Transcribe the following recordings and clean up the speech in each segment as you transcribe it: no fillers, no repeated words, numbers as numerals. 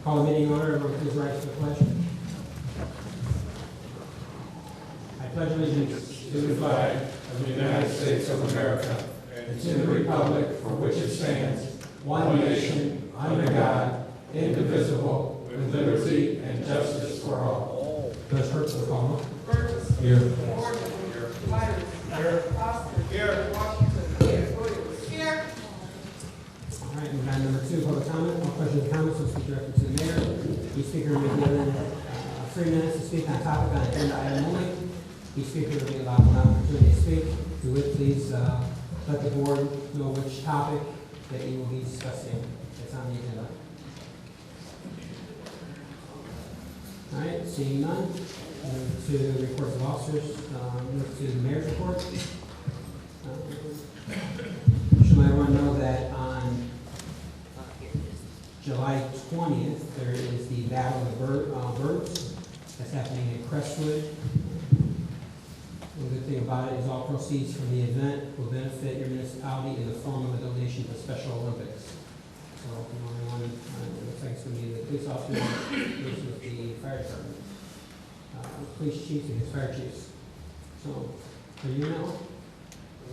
Call the meeting order. Everyone please rise for the pledge. I pledge allegiance To the flag of the United States of America and to the republic for which it stands, one nation, under God, indivisible, with liberty and justice for all. Those Hertz will call. Burgess. Here. Morgan. Here. Myers. Here. Foster. Here. Washington. Here. Williams. Here. All right, and item number 2, public comment. All questions or comments will speak directly to the mayor. Each speaker will be given 3 minutes to speak on topic on agenda item only. Each speaker will be allowed one opportunity to speak. If you would, please let the board know which topic that you will be discussing that's on the agenda. All right, seeing none, move to reports of officers. Move to the mayor's report. Should everyone know that on July 20th, there is the Battle of the Birds that's happening in Crestwood. The good thing about it is all proceeds from the event will benefit your municipality in the form of a donation to Special Olympics. So, everyone, it looks like it's going to be the police officers, with the fire department, police chiefs and his fire chiefs. So, are you know?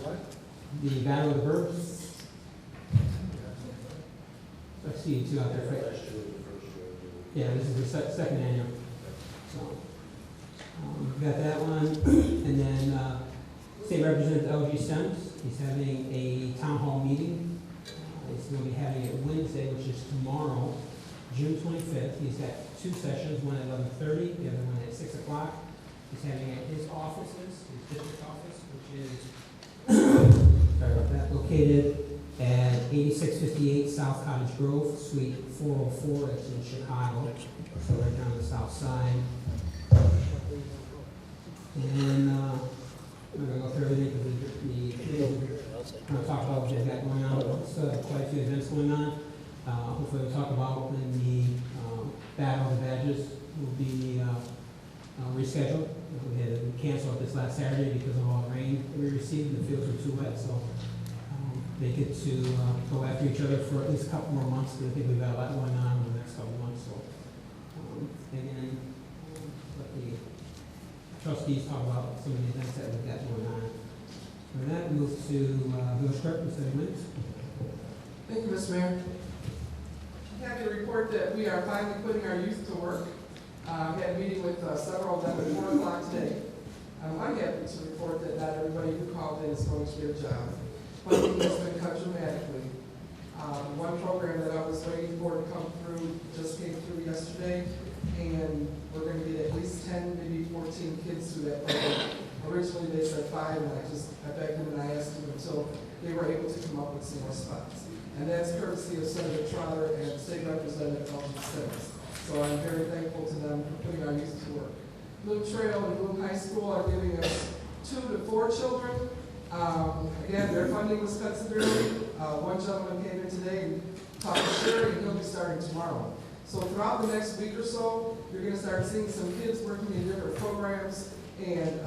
What? The Battle of the Birds? I see you two out there, right? Yeah, this is the second annual. So, we've got that one. And then State Representative L.G. Sims, he's having a town hall meeting. He's going to be having it Wednesday, which is tomorrow, June 25th. He's got 2 sessions, one at 11:30, the other one at 6 o'clock. He's having it at his offices, his district office, which is sorry about that, located at 8658 South Cottage Grove, Suite 404. That's in Chicago, so right down the south side. And I'm going to go through everything because I'm going to talk about what they've got going on. Still have quite a few events going on. Hopefully we'll talk about when the Battle of the Badges will be rescheduled. We had to cancel it this last Saturday because of all the rain that we received. The fields were too wet, so they get to go after each other for at least a couple more months. Because I think we've got a lot going on in the next couple months. So again, let the trustees talk about some of the events that we've got going on. For that, we move to Village Clerk for 7 minutes. Thank you, Mr. Mayor. I'm happy to report that we are finally putting our youth to work. We had a meeting with several of them at 4 o'clock today. I'm happy to report that not everybody who called in is going to get a job. Funding has been cut dramatically. One program that I was waiting for to come through just came through yesterday, and we're going to get at least 10, maybe 14 kids through that program. Originally they said 5, and I begged them and I asked them until they were able to come up with some more spots. And that's courtesy of Senator Trotter and State Representative L.G. Sims. So I'm very thankful to them for putting our youth to work. Bloom Trail and Bloom High School are giving us 2 to 4 children. Again, their funding was cut severely. One gentleman came in today and talked to Sherry, and he'll be starting tomorrow. So throughout the next week or so, you're going to start seeing some kids working in different programs, and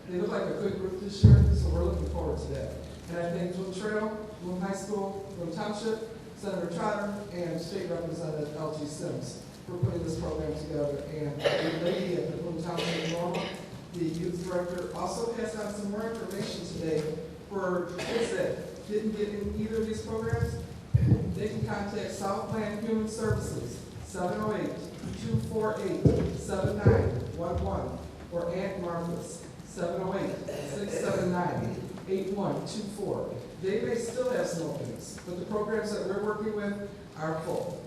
they look like a good group this year, so we're looking forward to that. And I thank Bloom Trail, Bloom High School, Bloom Township, Senator Trotter, and State Representative L.G. Sims for putting this program together. And the lady at the Bloom Township Normal, the youth director, also passed out some more information today for kids that didn't get in either of these programs. They can contact Southland Human Services, 708-248-7911, or Aunt Martha's, 708-679-8124. They may still have some openings, but the programs that we're working with are full.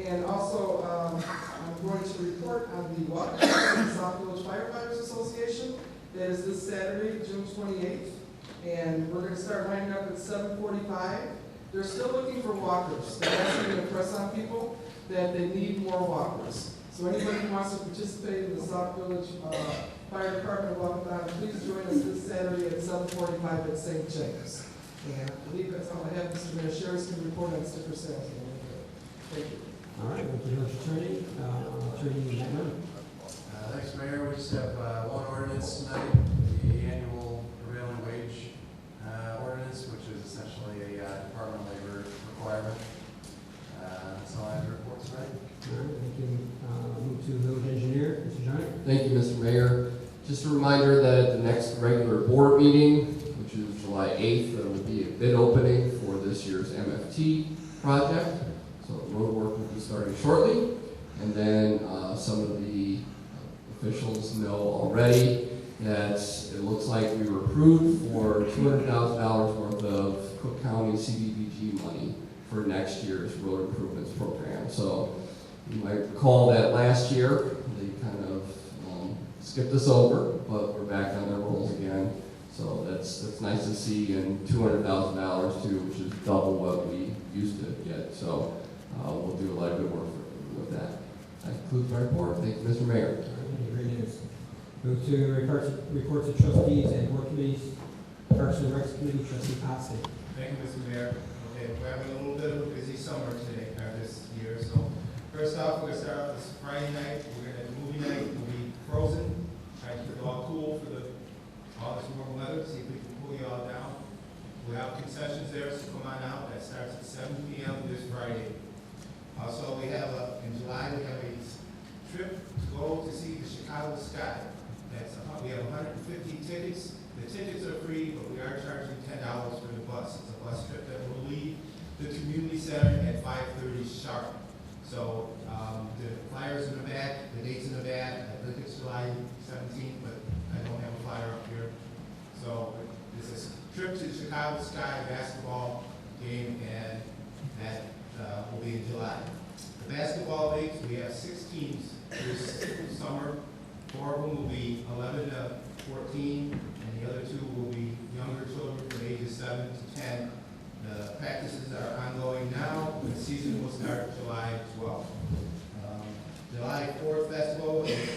And also, I'm going to report on the walk for the Sauk Village Firefighters Association. That is this Saturday, June 28th. And we're going to start lining up at 7:45. They're still looking for walkers. They're asking to press on people that they need more walkers. So anybody who wants to participate in the Sauk Village Fire Department Walkathon, please join us this Saturday at 7:45 at St. James. And I believe that's all I have. Mr. Mayor, Sherry's going to report on sticker sales. Thank you. All right, with the village attorney, Attorney Matt. Thanks, Mayor. We just have one ordinance tonight, the annual prevailing wage ordinance, which is essentially a Department of Labor you, Mr. Mayor. Just a reminder that at the next regular board meeting, which is July 8th, there will be a bid opening for this year's MFT project. So road work will be starting shortly. And then some of the officials know already that it looks like we were approved for $200,000 worth of Cook County CDBG money for next year's road improvements program. So you might recall that last year they kind of skipped us over, but we're back on their rolls again. So that's nice to see, and $200,000 too, which is double what we used to get. So we'll do a lot of good work with that. That concludes my report. Thank you, Mr. Mayor. Great news. Move to reports of trustees and board committees. Parks and Recs Committee, Trustee Potsy. Thank you, Mr. Mayor. Okay, we're having a little bit of a busy summer today, this year. So first off, we're going to start off this Friday night. We're going to have a movie night. We'll be Frozen. Trying to keep it all cool for all this warm weather. See if we can cool you all down. We have concessions there, so come on out. That starts at 7 p.m. this Friday. Also, we have in July we have a trip to go to see the Chicago Sky. We have 150 tickets. The tickets are free, but we are charging $10 for the bus. It's a bus trip that will leave the community center at 5:30 sharp. So the flyers in the back, the dates in the back. I think it's July 17th, but I don't have a flyer up here. So this is a trip to the Chicago Sky basketball game, and that will be in July. The basketball leagues, we have 6 teams this summer. 4 of them will be 11 to 14, and the other 2 will be younger children from ages 7 to 10. The practices are ongoing now. The season will start July 12th. July 4th festival is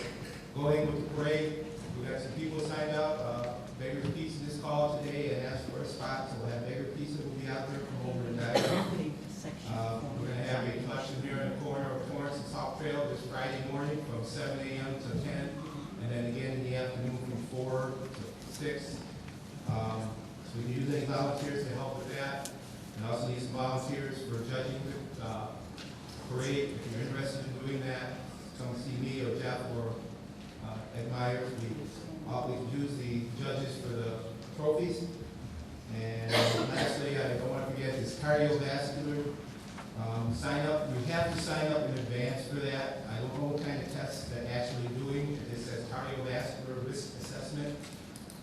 going with the parade. We've got some people signed up. Beggar's Pizza just called today and asked for a spot, so we'll have Beggar Pizza will be out there from over to Diagram. We're going to have a collection here in the corner of Torrance and Sauk Trail this Friday morning from 7 a.m. to 10, and then again in the afternoon from 4 to 6. So we can use any volunteers to help with that. And also need some volunteers for judging the parade. If you're interested in doing that, come see me or Jeff or Ed Myers. We use the judges for the trophies. And lastly, I don't want to forget this cardiovascular sign up. You have to sign up in advance for that. I don't know what kind of tests they're actually doing. It says cardiovascular risk assessment.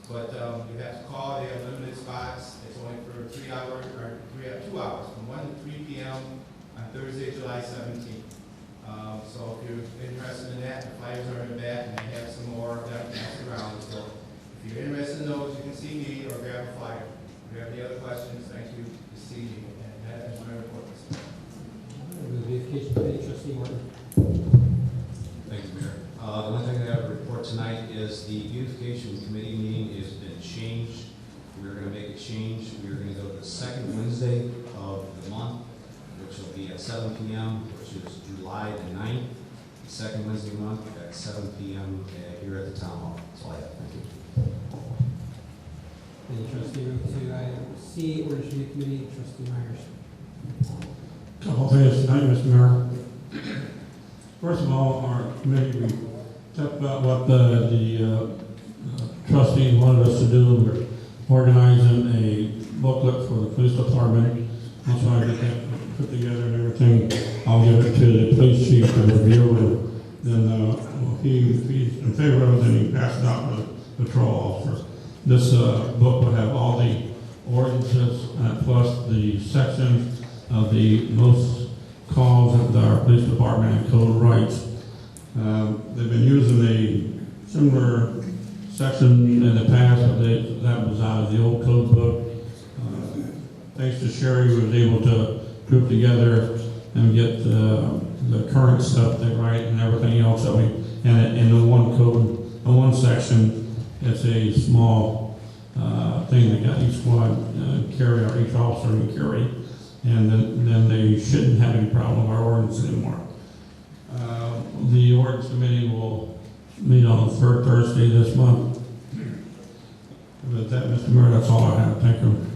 But you have to call. They have limited spots. It's only for 2 hours, from 1 to 3 p.m. on Thursday, July 17th. So if you're interested in that, the flyers are in the back, and they have some more of that passed around. So if you're interested in those, you can see me or grab a flyer. If you have any other questions, thank you this evening. And that is my report, Mr. Mayor. The Beautification Committee, Trustee Martin. Thank you, Mayor. The only thing I have to report tonight is the Beautification Committee meeting has been changed. We're going to make a change. We're going to go to the second Wednesday of the month, which will be at 7 p.m., which is July the 9th. The second Wednesday month at 7 p.m. Here at the Town Hall. That's all I have. Thank you. Thank you, Trustee. Move to item C, Orders Review Committee, Trustee Myers. Couple things tonight, Mr. Mayor. First of all, our committee, we talked about what the trustees wanted us to do. We're organizing a booklet for the police department. I'll try to get that put together and everything. I'll give it to the police chief to review it. Then if he's in favor of it, then he passes it out to the patrol officers. This book will have all the ordinances plus the sections of the most calls that our police department and code writes. They've been using a similar section in the past, but that was out of the old code book. Thanks to Sherry, we was able to group together and get the current stuff they write and everything else that we, and in the one code, in one section, it's a small thing that got each squad carry, or each officer can carry, and then they shouldn't have any problem with our ordinance anymore. The ordinance committee will meet on the third Thursday this month. With that, Mr. Mayor, that's all I have. Thank you.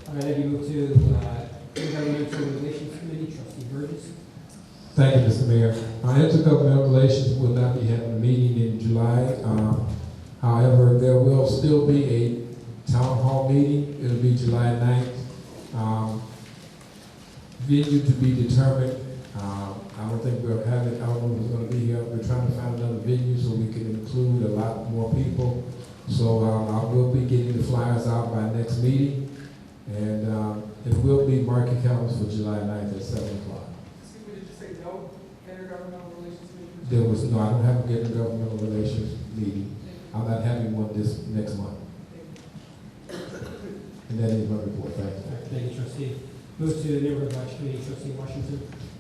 All right, then you move to Intergovernmental Relations Committee, Trustee Burgess. Thank you, Mr. Mayor. Intergovernmental Relations will not be having a meeting in July. However, there will still be a town hall meeting. It'll be July 9th. Venue to be determined. I don't think we'll have it. I don't know who's going to be here. We're trying to find another venue so we can include a lot more people. So I will be getting the flyers out by next meeting. And it will be market calendars for July 9th at 7 o'clock. Excuse me, did you say no intergovernmental relations meeting? There was no, I don't have a intergovernmental relations meeting. I'm not having one this next month. And that is my report. Thank you. Thank you, trustee. Move to the neighborhood watch committee, trustee Washington.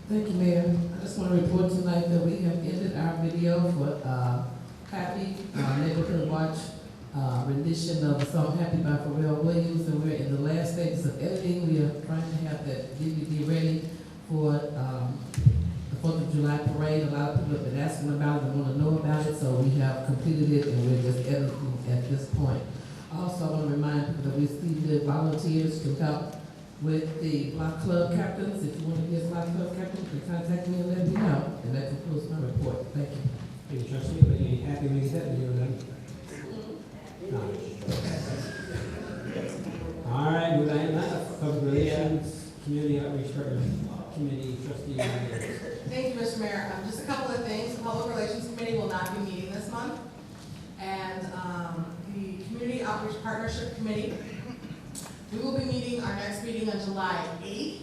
Thank you, Mayor. I just want to report tonight that we have ended our video for Happy Neighborhood Watch rendition of the song Happy by Pharrell Williams, and we're in the last stages of editing. We are trying to have that DVD ready for the 4th of July parade. A lot of people have been asking about it and want to know about it, so we have completed it and we're just editing at this point. Also, I want to remind people that we still need volunteers to help with the block club captains. If you want to be a block club captain, you can contact me and let me know. And that concludes my report. Thank you. Thank you, trustee. Are you happy with that video then? No. All right, with that, public relations, community outreach committee, trustee. Thank you, Mr. Mayor. Just a couple of things. The Public Relations Committee will not be meeting this month. And the Community Outreach Partnership Committee, we will be meeting our next meeting on July 8th,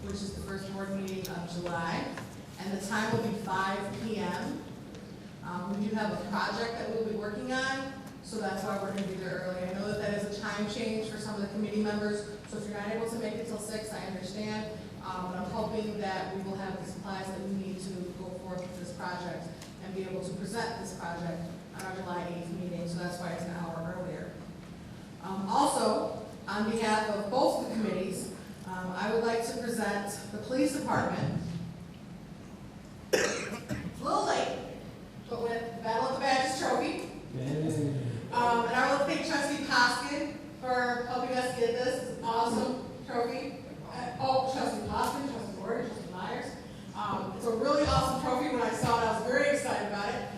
which is the first board meeting of July. And the time will be 5 p.m. We do have a project that we'll be working on, so that's why we're going to be there early. I know that that is a time change for some of the committee members, so if you're not able to make it till 6, I understand. But I'm hoping that we will have the supplies that we need to go forth with this project and be able to present this project on our July 8th meeting, so that's why it's an hour earlier. Also, on behalf of both of the committees, I would like to present the police department. It's a little late, but with Battle of the Badges trophy. And I will thank Trustee Hoskin for helping us get this awesome trophy. Trustee Hoskin, Trustee Gordon, Trustee Myers. It's a really awesome trophy. When I saw it, I was very excited about it.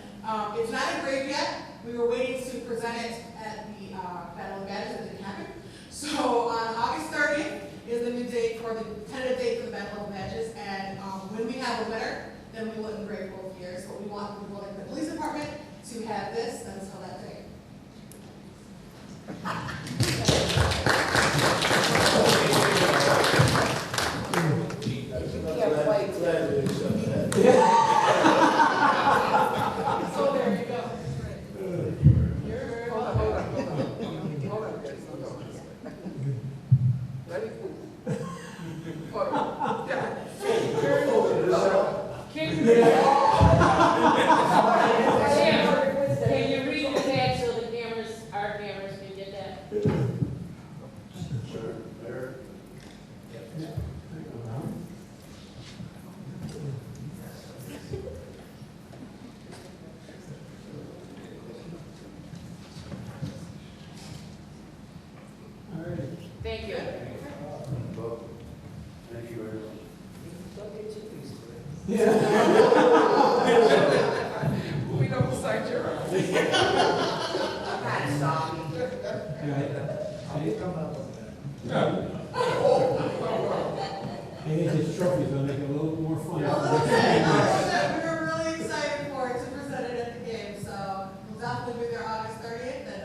It's not engraved yet. We were waiting to present it at the Battle of the Badges. It didn't happen. So on August 30th is the new date for the tentative date for the Battle of the Badges. And when we have a winner, then we will engrave both years. But we want the police department to have this until that day. So there you go. Hold on. Ready? Hold on. Yeah. Can you read the text so the cameras, our cameras can get that? Sure, Mayor. All right. Thank you. Thank you very much. We know whose side you're on. I think this trophy's gonna make it a little more fun. We were really excited for it to present it at the game, so we'll definitely be there August 30th. And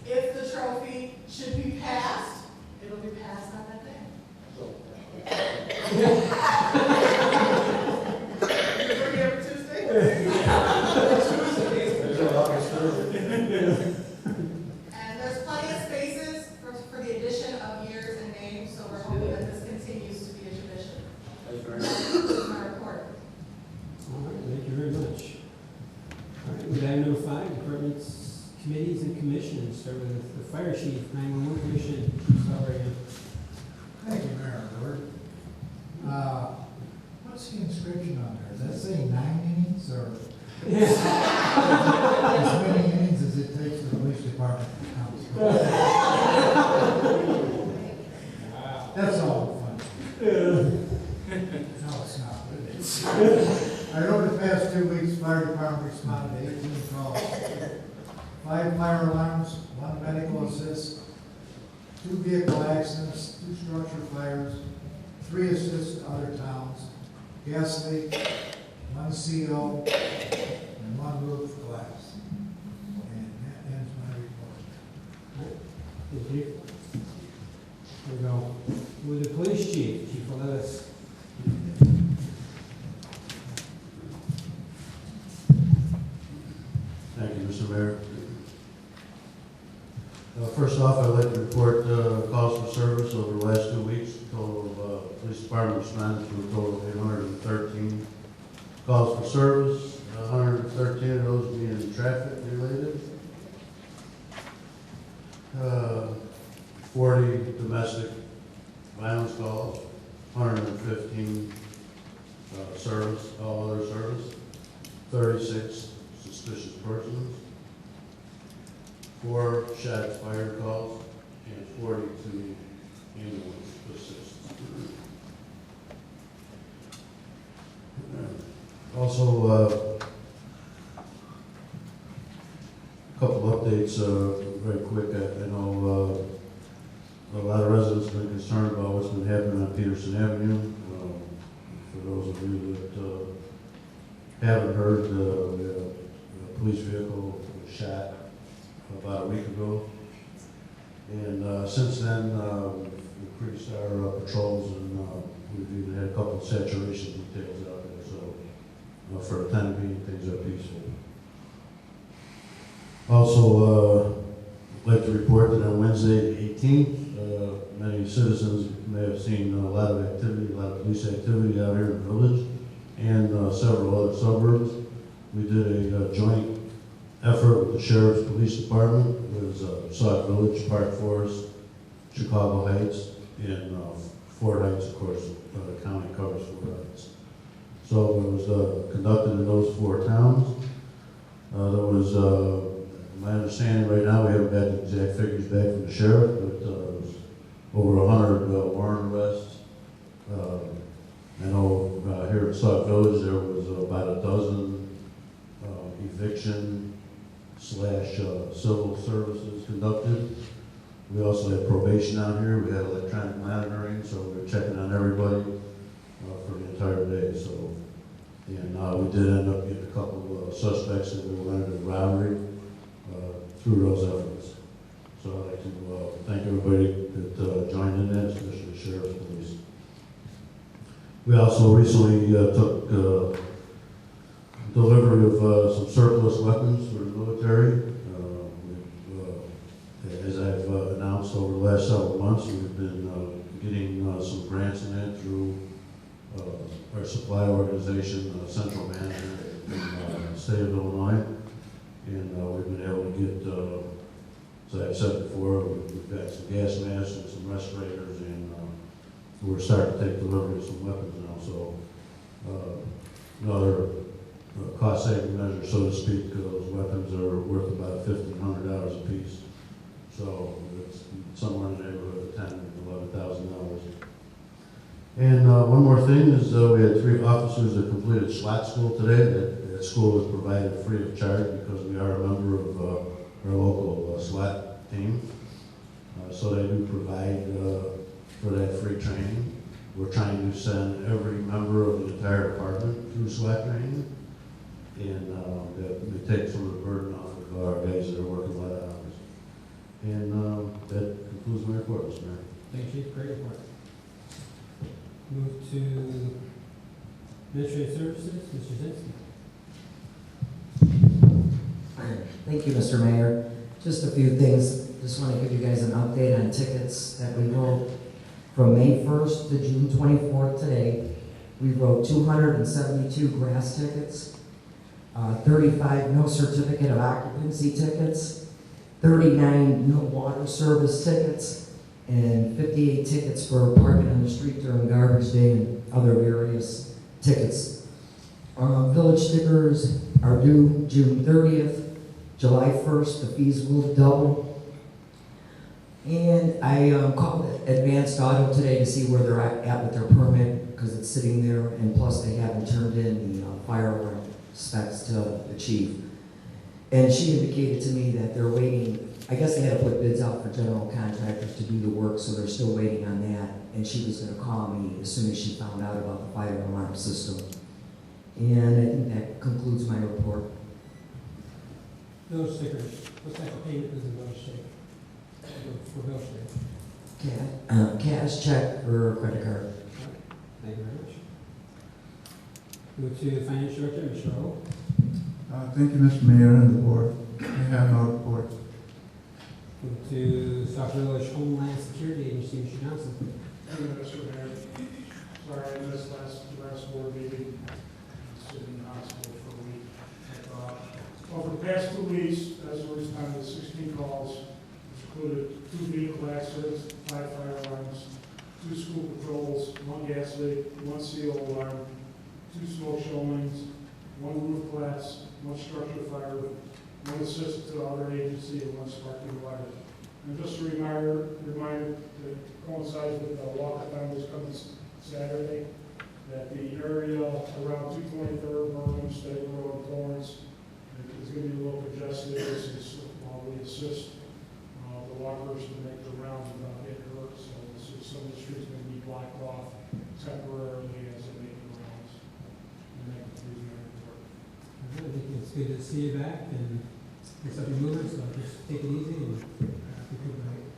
if the trophy should be passed, it'll be passed on that day. Every Tuesday? And there's plenty of spaces for the addition of years and names, so we're hoping that this continues to be a tradition. That's my report. All right, thank you very much. All right, with item number 5, departments, committees, and commissions. Start with the fire chief, 911 commission. Start right here. Thank you, Mayor Lord. What's the inscription on there? Does that say 9 innings or? As many innings as it takes for the police department to come. That's all fun. No, it's not, but it's. responded to 18 calls. 5 fire alarms, 1 medical assist, 2 vehicle accidents, 2 structure fires, 3 assists to other towns, gas leak, 1 CO, and 1 roof collapse. And that ends my report. Thank you. Here we go. With the police chief, Chief Willis. Thank you, Mr. Mayor. First off, I'd like to report calls for service over the last 2 weeks. Total of police department responded to a total of 813 calls for service, 113 of those being traffic related, 40 domestic violence calls, 115 service, all other service, 36 suspicious persons, 4 shots fired calls, and 42 ambulance assists. Also, a couple of updates very quick. I know a lot of residents have been concerned about what's been happening on Peterson Avenue. For those of you that haven't heard, the police vehicle was shot about a week ago. And since then, we've increased our patrols, and we've even had a couple of saturation details out there. So for the time being, things are peaceful. Also, I'd like to report that on Wednesday the 18th, many citizens may have seen a lot of activity, a lot of police activity out here in the village and several other suburbs. We did a joint effort with the Sheriff's Police Department. It was Sauk Village, Park Forest, Chicago Heights, and Fort Heights, of course. The county covers Fort Heights. So it was conducted in those 4 towns. There was, my understanding right now, we haven't got the exact figures back from the sheriff, but it was over 100 warrant arrests. I know here at Sauk Village there was about a dozen eviction / civil services conducted. We also had probation out here. We had electronic monitoring, so we were checking on everybody for the entire day. So, and we did end up getting a couple of suspects that we went into robbery through those efforts. So I'd like to thank everybody that joined in that, especially the Sheriff's Police. We also recently took delivery of some surplus weapons for the military. As I've announced over the last several months, we've been getting some grants in that through our supply organization, Central Management in the state of Illinois. And we've been able to get, as I've said before, we've got some gas masks and some respirators, and we're starting to take delivery of some weapons now. So another cost-saving measure, so to speak, because those weapons are worth about $1,500 a piece. So it's somewhere in the neighborhood of $10,000 to $11,000. And one more thing is we had 3 officers that completed SWAT school today. That school was provided free of charge because we are a member of our local SWAT team. So they do provide for that free training. We're trying to send every member of the entire department through SWAT training. And that we take some of the burden off of our guys that are working a lot of hours. And that concludes my report, Mr. Mayor. Thank you, Chief. Great report. Move to Administrative Services, Mr. Zinsky. Thank you, Mr. Mayor. Just a few things. Just want to give you guys an update on tickets that we wrote from May 1st to June 24th today. We wrote 272 grass tickets, 35 no certificate of occupancy tickets, 39 no water service tickets, and 58 tickets for parking on the street during garbage day and other various tickets. Village stickers are due June 30th. July 1st, the fees will double. And I called Advanced Auto today to see where they're at with their permit, because it's sitting there, and plus they haven't turned in the fire alarm specs to achieve. And she indicated to me that they're waiting, I guess they had to put bids out for general contractors to do the work, so they're still waiting on that. And she was gonna call me as soon as she found out about the fire alarm system. And I think that concludes my report. Those stickers, what type of payment is a village sticker? For village sticker? Cash, check, or credit card. Thank you very much. Go to the Finance Director, Mr. Earl. Thank you, Mr. Mayor and the board. I have no report. Go to Sauk Village Homeland Security Agency, Mr. Johnson. Thank you, Mr. Mayor. Sorry, I missed last board meeting. Sitting in the hospital for a week. Well, for the past 2 weeks, as a result of 16 calls, which included 2 vehicle accidents, 5 fire alarms, 2 school patrols, 1 gas leak, 1 CO alarm, 2 smoke showings, 1 roof collapse, 1 structure fire, 1 assist to other agency, and 1 sparking water. And just a reminder to coincide with the walkathon this coming Saturday, that the area around 223rd, Bergen, State Road, and Florence is going to be a little congested. This is while we assist the walkers to make the rounds without getting hurt. So some of the streets going to be blocked off temporarily as they make the rounds. And that concludes my report. I think it's good to see you back and it's up your movement, so just take it easy and recuperate.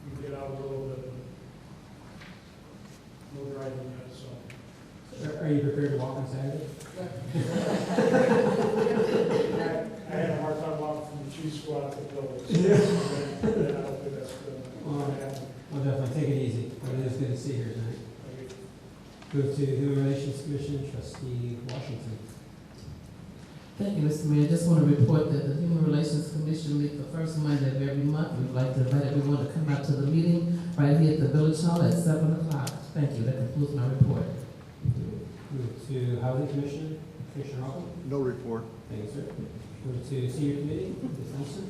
We get out a little bit, but no driving yet, so. Are you prepared to walk on Saturday? I had a hard time walking from the cheese squad to the village. Yeah. I don't think that's good. Well, definitely take it easy. But it is good to see you here tonight. Go to Human Relations Commission, Trustee Washington. Thank you, Mr. Mayor. Just want to report that the Human Relations Commission meets the first Monday of every month. We'd like to invite everyone to come out to the meeting right here at the Village Hall at 7 o'clock. Thank you. That concludes my report. Go to Housing Commission, Commissioner Hawkins. No report. Thank you, sir. Go to Senior Committee, Ms. Thompson.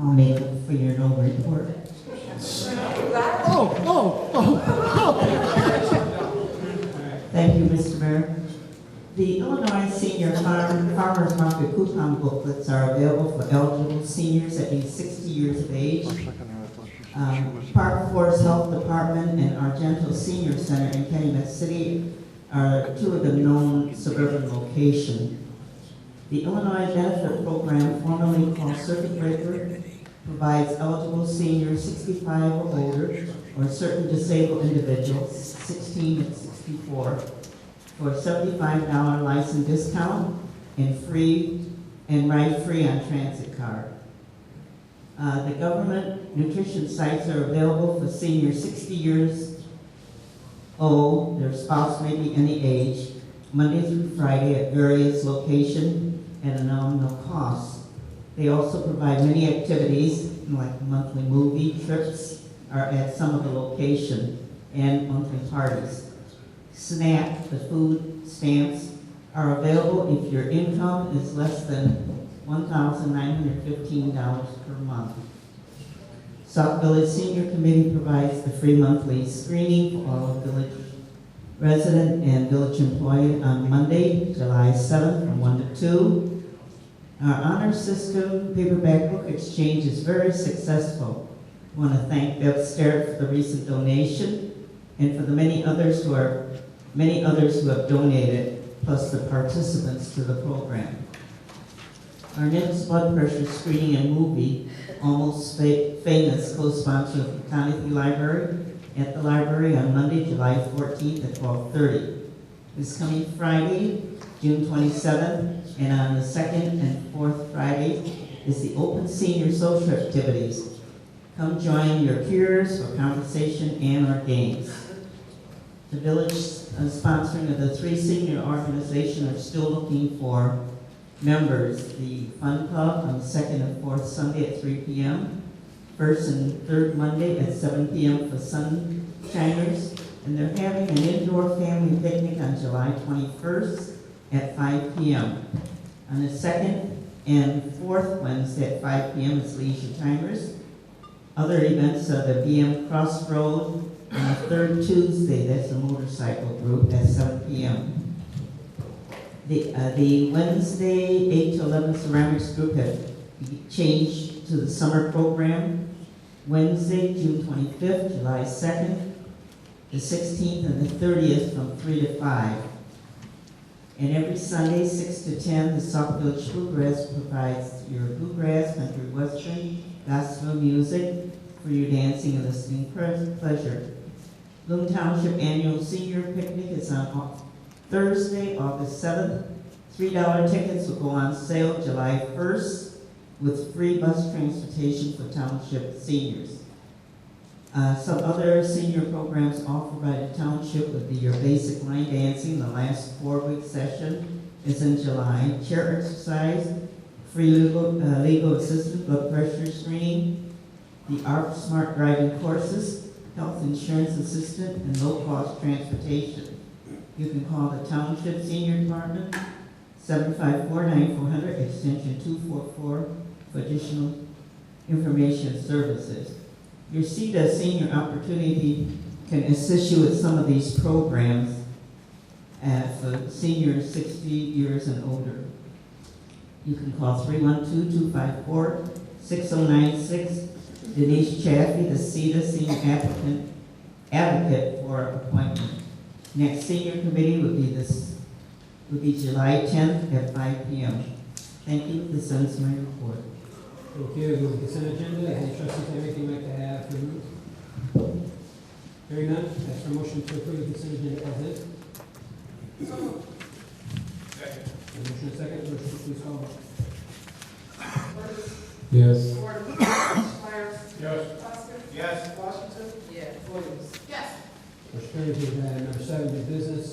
I'll make it for your no report. Thank you, Mr. Mayor. The Illinois Senior Farmers Market coupon booklets are available for eligible seniors at least 60 years of age. Park Forest Health Department and Argento Senior Center in Calumet City are 2 of the known suburban locations. The Illinois Benefit Program, formerly called Circuit Breaker, provides eligible seniors 65 or older, or certain disabled individuals, 16 and 64, for a $75 license discount and ride-free on transit card. The government nutrition sites are available for seniors 60 years old, their spouse may be any age, Monday through Friday at various locations at a nominal cost. They also provide many activities, like monthly movie trips, are at some of the locations, and monthly parties. SNAP, the food stamps, are available if your income is less than $1,915 per month. Sauk Village Senior Committee provides the free monthly screening for all village resident and village employee on Monday, July 7th from 1 to 2. Our honor system paperback book exchange is very successful. I want to thank Bev Sterrett for the recent donation and for the many others who have donated, plus the participants to the program. Our next blood pressure screening and movie, Almost Famous, co-sponsored with the County Library at the library on Monday, July 14th at 12:30. This coming Friday, June 27th, and on the 2nd and 4th Friday is the Open Senior Social Activities. Come join your peers for conversation and or games. The village sponsoring of the 3 senior organizations are still looking for members. The Fun Club on the 2nd and 4th Sunday at 3 p.m., 1st and 3rd Monday at 7 p.m. for Sunshiners, and they're having an indoor family picnic on July 21st at 5 p.m. On the 2nd and 4th Wednesday at 5 p.m. is Leisure Timers. Other events are the BM Crossroad on the 3rd Tuesday, that's a motorcycle group, at 7 p.m. The Wednesday 8 to 11 ceramics group have changed to the summer program. Wednesday, June 25th, July 2nd, the 16th, and the 30th from 3 to 5. And every Sunday, 6 to 10, the Sauk Village Bluegrass provides your bluegrass, country western, gospel music for your dancing and listening pleasure. Loon Township Annual Senior Picnic is on Thursday, August 7th. $3 tickets will go on sale July 1st with free bus transportation for township seniors. Some other senior programs offered by the township would be your basic line dancing. The last 4-week session is in July. Chair exercise, free legal assistance, blood pressure screening, the ARP Smart Driving courses, health insurance assistant, and low-cost transportation. You can call the Township Senior Department, 754-9400, extension 244, for additional information and services. Your CETA Senior Opportunity can assist you with some of these programs for seniors 60 years and older. You can call 312-254-6096. Denise Chaffee, the CETA Senior Advocate for appointment. Next senior committee would be July 10th at 5 p.m. Thank you. This ends my report. Thank you. The consent agenda, any trustees have anything you'd like to have removed? Hearing none, ask for a motion to approve the consent agenda as is. Second. Motion is second, motion please call. Yes. Ford. Myers. Yes. Poskett. Yes. Washington. Yes. Williams. Yes. Motion carries. We've had number 7, new business,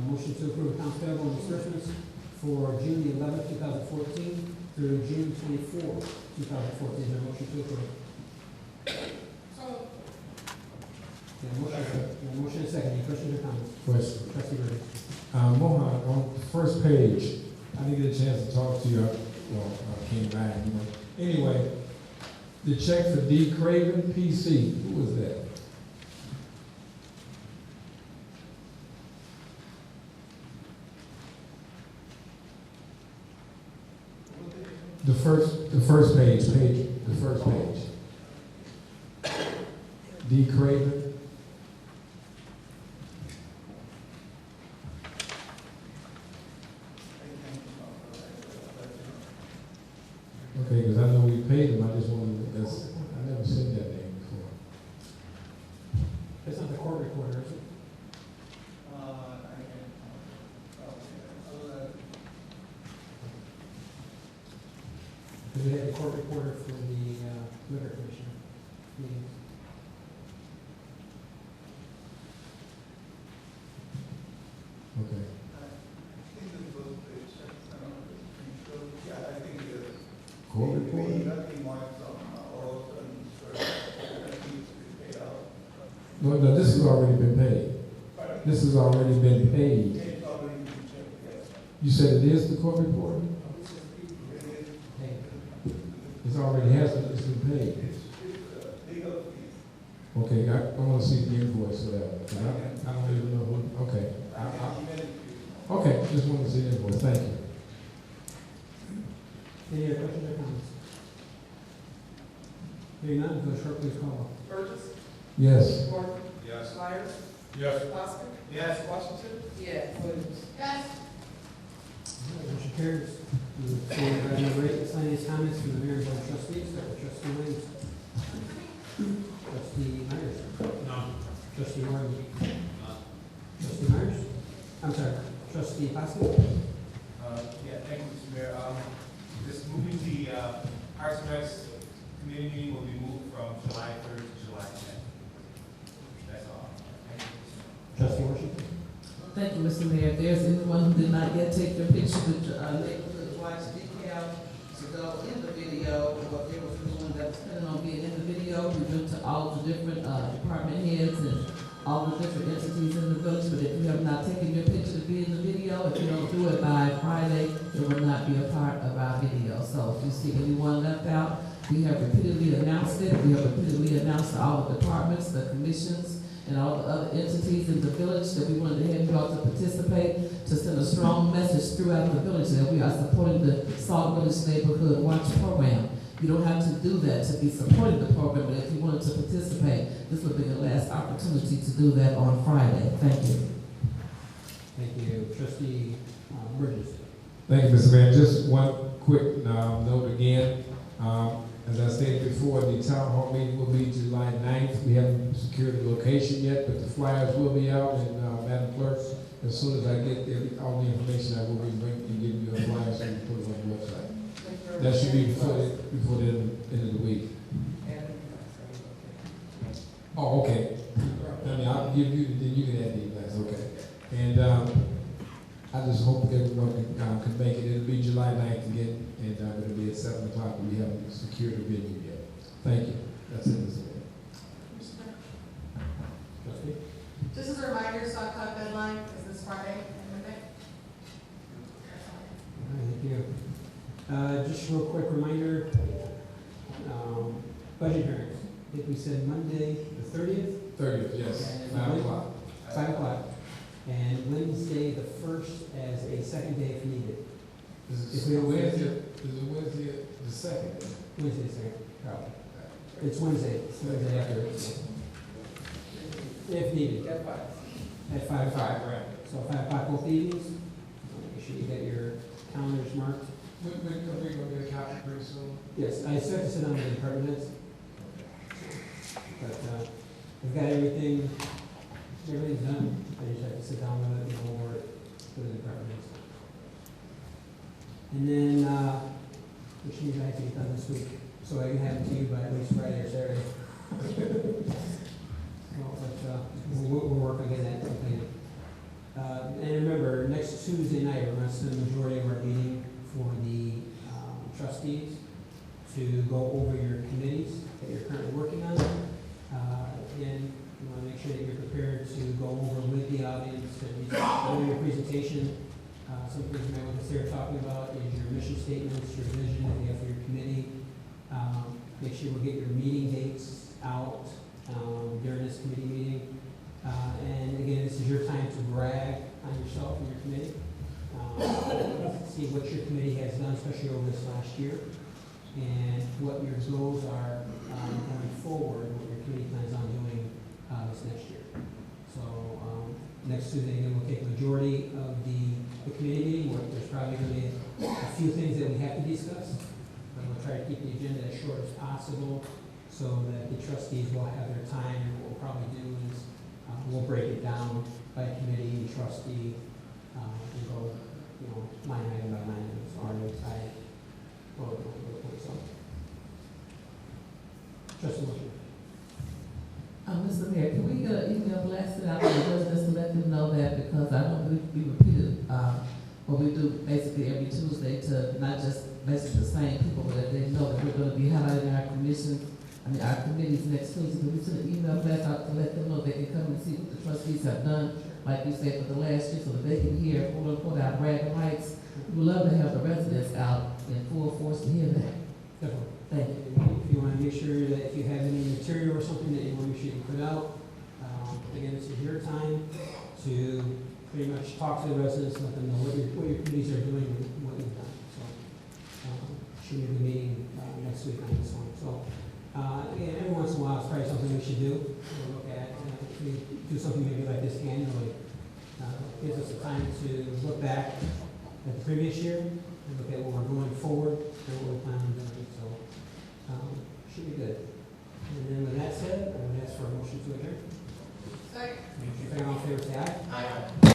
motion to approve accounts payable and disbursements for June the 11th, 2014 through June 24th, 2014. Is there a motion to approve? Motion is second. Any questions or comments? Question. Trustee Burden. Mohan, on the first page, I didn't get a chance to talk to you. I came back, Anyway, the check for D. Craven, PC, who was that? The first page, the first page. D. Craven. Okay, because I know we paid him, I just wanted, I never seen that name before. That's not the court recorder, is it? Because we had the court reporter for the liquor commissioner meetings. Okay. Court reporter? No, this has already been paid. This has already been paid. You said it is the court reporter? It's already it's been paid. Okay, I want to see the invoice for that. I don't even know who, okay. Okay, just want to see the invoice, thank you. Any other questions or comments? Hearing none, Village Clerk, please call. Burgess. Yes. Ford. Yes. Myers. Yes. Poskett. Yes. Washington. Yes. Williams. Yes. Motion carries. We will see item number 8, miscellaneous comments from the mayor and board of trustees. Start with Trustee Williams. Trustee Myers. No. Trustee Morgan. Trustee Myers. I'm sorry. Trustee Poskett. Thank you, Mr. Mayor. This moving the Arts and Recs committee meeting will be moved from July 3rd to July 10th. That's all. Thank you. Trustee Washington. Thank you, Mr. Mayor. If there's anyone who did not yet take their picture with neighborhood watch decal to go in the video, or if there was anyone that was planning on being in the video, we went to all the different department heads and all the different entities in the village, but if you have not taken your picture to be in the video, if you don't do it by Friday, it will not be a part of our video. So if you see anyone left out, we have repeatedly announced it. We have repeatedly announced to all the departments, the commissions, and all the other entities in the village that we wanted to have you all to participate, to send a strong message throughout the village that we are supporting the Sauk Village Neighborhood Watch Program. You don't have to do that to be supporting the program, but if you wanted to participate, this would be the last opportunity to do that on Friday. Thank you. Thank you. Trustee Bridges. Thank you, Mr. Mayor. Just one quick note again. As I stated before, the town hall meeting will be July 9th. We haven't secured the location yet, but the flyers will be out, and Madam Clerk, as soon as I get all the information, I will be bringing and giving you a flyer so you can put it on the website. That should be before the end of the week. Oh, okay. I mean, I'll give you, then you can add the events, okay. And I just hope everyone can make it. It'll be July 9th again, and it'll be at 7 o'clock. We haven't secured the venue yet. Thank you. That's it, Mr. Mayor. Trustee? Just as a reminder, Sauk Club deadline is this Friday and Monday. All right, thank you. Just a real quick reminder, budget hearings. I think we said Monday, the 30th? 30th, yes, And 5 o'clock. 5 o'clock. And Wednesday, the 1st, as a second day if needed. Is it Wednesday the 2nd? Wednesday, the 2nd, probably. It's Wednesday. It's Wednesday after. If needed. At 5. At 5 o'clock. Right. So 5 o'clock both evenings. Make sure you get your calendars marked. We're going to get a copy pretty soon. Yes, I expect to sit down with the department heads. But we've got everything's done. I just have to sit down with it and go over it with the department heads. And then, which means I have to get done this week, so I can have it to you by at least Friday or Saturday. Well, but we're working on getting that completed. And remember, next Tuesday night, we're going to spend the majority of our meeting for the trustees to go over your committees that you're currently working on. Again, you want to make sure that you're prepared to go over with the audience and during your presentation. Some things you might want to consider talking about is your mission statements, your vision that you have for your committee. Make sure we'll get your meeting dates out during this committee meeting. And again, this is your time to brag on yourself and your committee. See what your committee has done, especially over this last year, and what your goals are going forward, what your committee plans on doing this next year. So next Tuesday, again, we'll take a majority of the committee meeting. There's probably going to be a few things that we have to discuss, but we'll try to keep the agenda as short as possible so that the trustees will have their time. And what we'll probably do is we'll break it down by committee and trustee and go, line item by line item. So our notes I so. Trustee Wilson. Mr. Mayor, can we get an email blasted out to the residents to let them know that, because I know we repeated what we do basically every Tuesday to not just message the same people, but that they know that we're going to be highlighting our our committees next Tuesday. Can we send an email blast out to let them know they can come and see what the trustees have done, like you said, for the last year, so that they can hear, quote unquote, our bragging rights. We would love to have the residents out in full force to hear that. Definitely. Thank you. If you want to make sure that if you have any material or something that you want to make sure you put out, again, this is your time to pretty much talk to the residents, let them know what your committees are doing and what you've done. So, should we be meeting next week on this one? So, again, every once in a while, it's probably something we should do. We'll look at if we do something maybe like this annually. Gives us the time to look back at the previous year and look at what we're going forward and what we plan on doing. So, should be good. And then with that said, I would ask for a motion to adjourn. Second. If you're all in favor, say aye. Aye.